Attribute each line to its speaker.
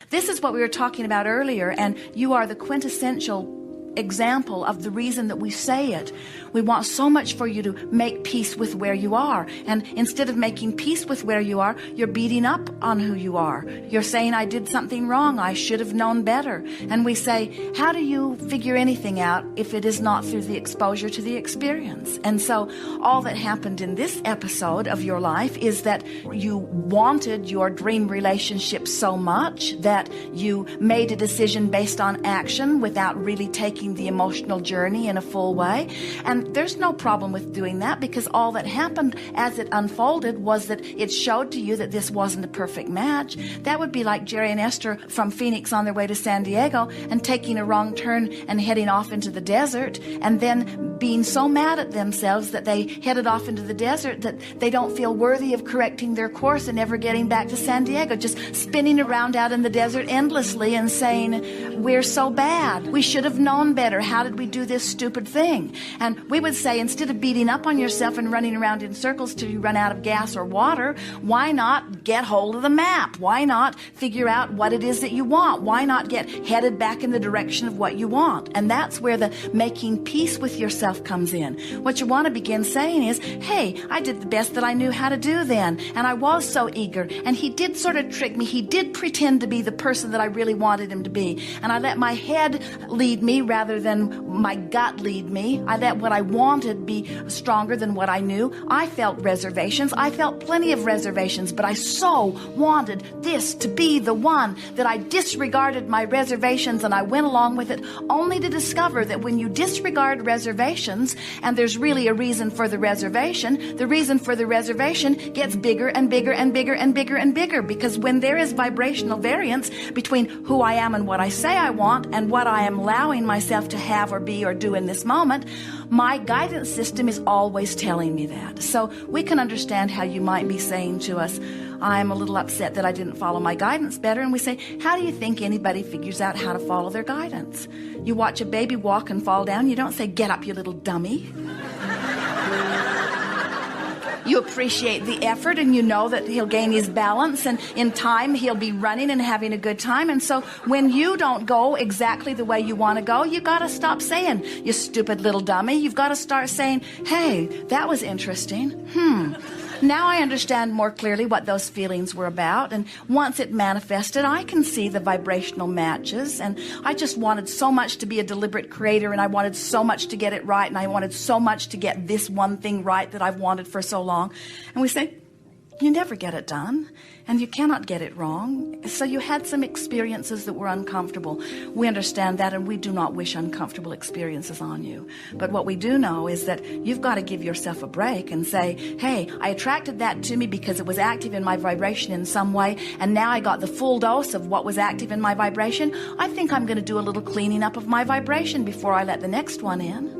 Speaker 1: This is what we were talking about earlier, and you are the quintessential example of the reason that we say it. We want so much for you to make peace with where you are, and instead of making peace with where you are, you're beating up on who you are. You're saying, I did something wrong, I should have known better. And we say, how do you figure anything out if it is not through the exposure to the experience? And so all that happened in this episode of your life is that you wanted your dream relationship so much that you made a decision based on action without really taking the emotional journey in a full way. And there's no problem with doing that, because all that happened as it unfolded was that it showed to you that this wasn't a perfect match. That would be like Jerry and Esther from Phoenix on their way to San Diego and taking a wrong turn and heading off into the desert, and then being so mad at themselves that they headed off into the desert that they don't feel worthy of correcting their course and never getting back to San Diego, just spinning around out in the desert endlessly and saying, we're so bad, we should have known better, how did we do this stupid thing? And we would say, instead of beating up on yourself and running around in circles till you run out of gas or water, why not get hold of the map? Why not figure out what it is that you want? Why not get headed back in the direction of what you want? And that's where the making peace with yourself comes in. What you want to begin saying is, hey, I did the best that I knew how to do then, and I was so eager, and he did sort of trick me. He did pretend to be the person that I really wanted him to be, and I let my head lead me rather than my gut lead me. I let what I wanted be stronger than what I knew. I felt reservations. I felt plenty of reservations, but I so wanted this to be the one that I disregarded my reservations, and I went along with it, only to discover that when you disregard reservations, and there's really a reason for the reservation, the reason for the reservation gets bigger and bigger and bigger and bigger and bigger, because when there is vibrational variance between who I am and what I say I want and what I am allowing myself to have or be or do in this moment, my guidance system is always telling me that. So we can understand how you might be saying to us, I'm a little upset that I didn't follow my guidance better. And we say, how do you think anybody figures out how to follow their guidance? You watch a baby walk and fall down, you don't say, get up, you little dummy. You appreciate the effort, and you know that he'll gain his balance, and in time he'll be running and having a good time. And so when you don't go exactly the way you want to go, you got to stop saying, you stupid little dummy. You've got to start saying, hey, that was interesting. Now I understand more clearly what those feelings were about, and once it manifested, I can see the vibrational matches, and I just wanted so much to be a deliberate creator, and I wanted so much to get it right, and I wanted so much to get this one thing right that I've wanted for so long. And we say, you never get it done, and you cannot get it wrong. So you had some experiences that were uncomfortable. We understand that, and we do not wish uncomfortable experiences on you. But what we do know is that you've got to give yourself a break and say, hey, I attracted that to me because it was active in my vibration in some way, and now I got the full dose of what was active in my vibration. I think I'm going to do a little cleaning up of my vibration before I let the next one in.